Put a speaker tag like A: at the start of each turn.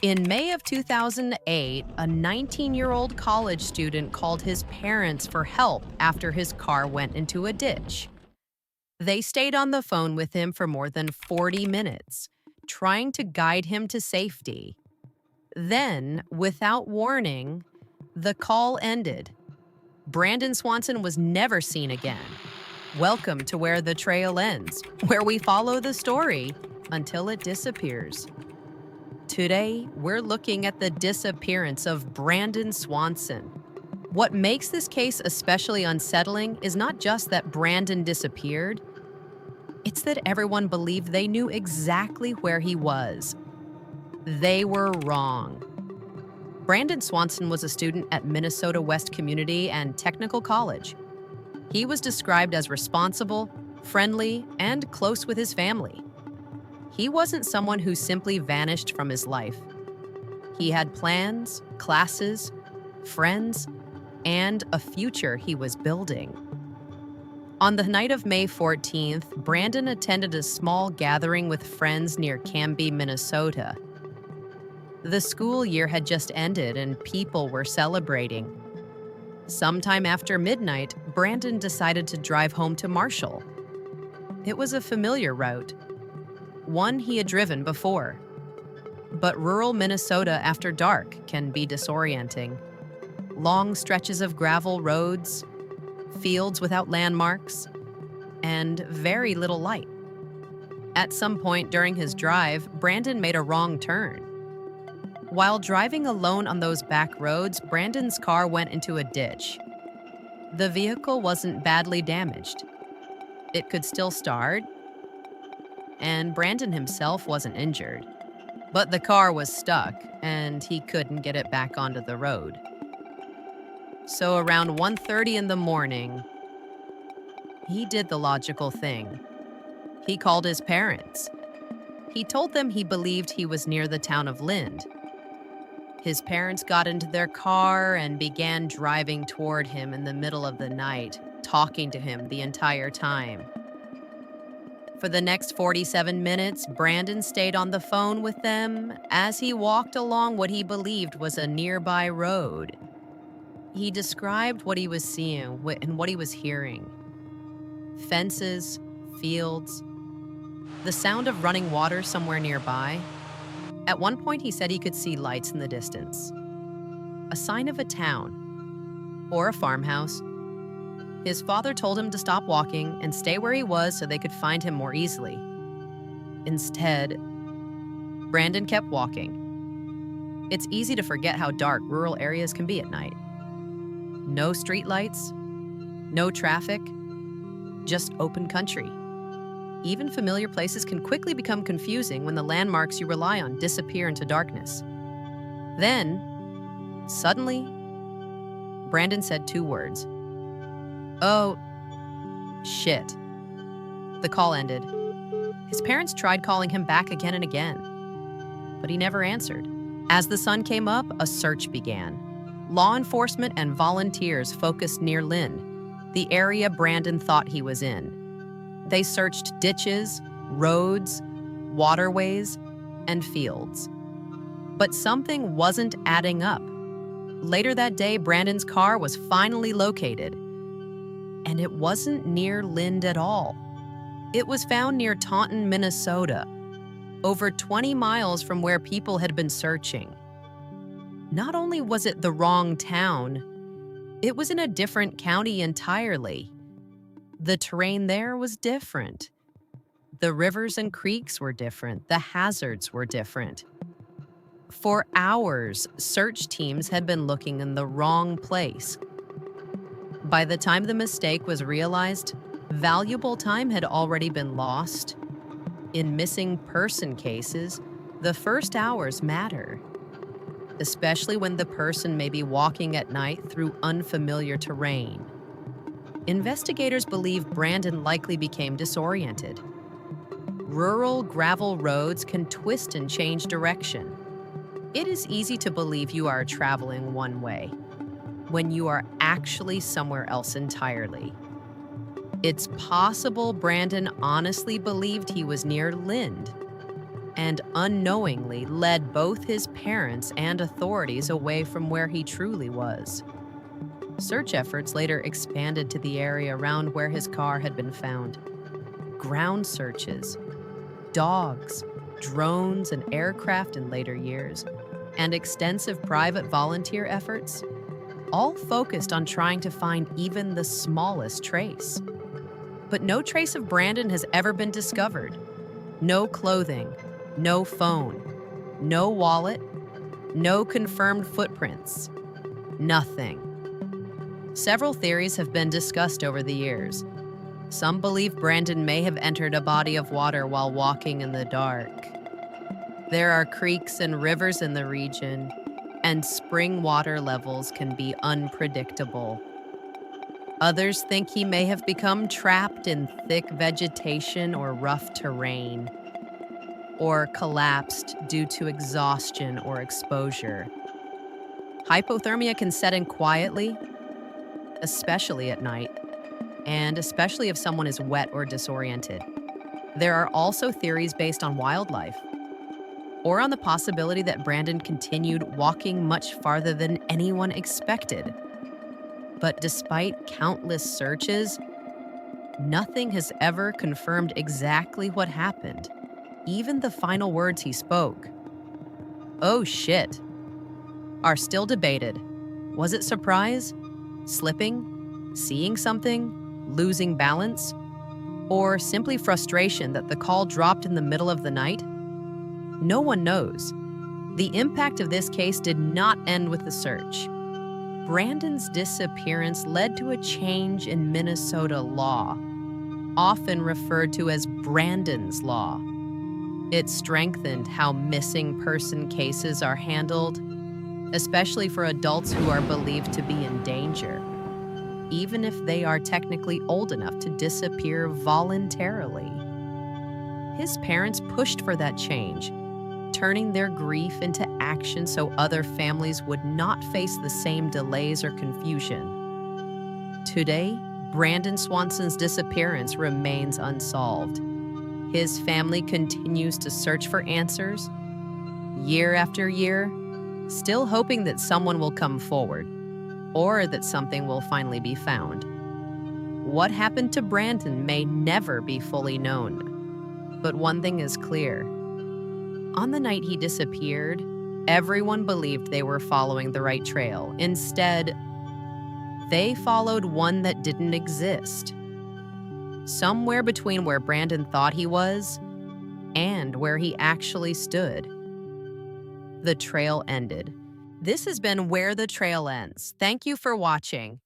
A: In May of 2008, a 19-year-old college student called his parents for help after his car went into a ditch. They stayed on the phone with him for more than 40 minutes, trying to guide him to safety. Then, without warning, the call ended. Brandon Swanson was never seen again. Welcome to Where the Trail Ends, where we follow the story until it disappears. Today, we're looking at the disappearance of Brandon Swanson. What makes this case especially unsettling is not just that Brandon disappeared, it's that everyone believed they knew exactly where he was. They were wrong. Brandon Swanson was a student at Minnesota West Community and Technical College. He was described as responsible, friendly, and close with his family. He wasn't someone who simply vanished from his life. He had plans, classes, friends, and a future he was building. On the night of May 14th, Brandon attended a small gathering with friends near Canby, Minnesota. The school year had just ended and people were celebrating. Sometime after midnight, Brandon decided to drive home to Marshall. It was a familiar route, one he had driven before. But rural Minnesota after dark can be disorienting. Long stretches of gravel roads, fields without landmarks, and very little light. At some point during his drive, Brandon made a wrong turn. While driving alone on those back roads, Brandon's car went into a ditch. The vehicle wasn't badly damaged. It could still start, and Brandon himself wasn't injured. But the car was stuck, and he couldn't get it back onto the road. So around 1:30 in the morning, he did the logical thing. He called his parents. He told them he believed he was near the town of Lind. His parents got into their car and began driving toward him in the middle of the night, talking to him the entire time. For the next 47 minutes, Brandon stayed on the phone with them as he walked along what he believed was a nearby road. He described what he was seeing and what he was hearing. Fences, fields, the sound of running water somewhere nearby. At one point, he said he could see lights in the distance, a sign of a town or a farmhouse. His father told him to stop walking and stay where he was so they could find him more easily. Instead, Brandon kept walking. It's easy to forget how dark rural areas can be at night. No streetlights, no traffic, just open country. Even familiar places can quickly become confusing when the landmarks you rely on disappear into darkness. Then, suddenly, Brandon said two words. "Oh, shit." The call ended. His parents tried calling him back again and again, but he never answered. As the sun came up, a search began. Law enforcement and volunteers focused near Lind, the area Brandon thought he was in. They searched ditches, roads, waterways, and fields. But something wasn't adding up. Later that day, Brandon's car was finally located. And it wasn't near Lind at all. It was found near Taunton, Minnesota, over 20 miles from where people had been searching. Not only was it the wrong town, it was in a different county entirely. The terrain there was different. The rivers and creeks were different. The hazards were different. For hours, search teams had been looking in the wrong place. By the time the mistake was realized, valuable time had already been lost. In missing person cases, the first hours matter, especially when the person may be walking at night through unfamiliar terrain. Investigators believe Brandon likely became disoriented. Rural gravel roads can twist and change direction. It is easy to believe you are traveling one way when you are actually somewhere else entirely. It's possible Brandon honestly believed he was near Lind, and unknowingly led both his parents and authorities away from where he truly was. Search efforts later expanded to the area around where his car had been found. Ground searches, dogs, drones, and aircraft in later years, and extensive private volunteer efforts, all focused on trying to find even the smallest trace. But no trace of Brandon has ever been discovered. No clothing, no phone, no wallet, no confirmed footprints. Nothing. Several theories have been discussed over the years. Some believe Brandon may have entered a body of water while walking in the dark. There are creeks and rivers in the region, and spring water levels can be unpredictable. Others think he may have become trapped in thick vegetation or rough terrain, or collapsed due to exhaustion or exposure. Hypothermia can set in quietly, especially at night, and especially if someone is wet or disoriented. There are also theories based on wildlife, or on the possibility that Brandon continued walking much farther than anyone expected. But despite countless searches, nothing has ever confirmed exactly what happened. Even the final words he spoke, "Oh shit," are still debated. Was it surprise? Slipping? Seeing something? Losing balance? Or simply frustration that the call dropped in the middle of the night? No one knows. The impact of this case did not end with the search. Brandon's disappearance led to a change in Minnesota law, often referred to as Brandon's Law. It strengthened how missing person cases are handled, especially for adults who are believed to be in danger, even if they are technically old enough to disappear voluntarily. His parents pushed for that change, turning their grief into action so other families would not face the same delays or confusion. Today, Brandon Swanson's disappearance remains unsolved. His family continues to search for answers, year after year, still hoping that someone will come forward, or that something will finally be found. What happened to Brandon may never be fully known, but one thing is clear. On the night he disappeared, everyone believed they were following the right trail. Instead, they followed one that didn't exist. Somewhere between where Brandon thought he was and where he actually stood. The trail ended. This has been Where the Trail Ends. Thank you for watching.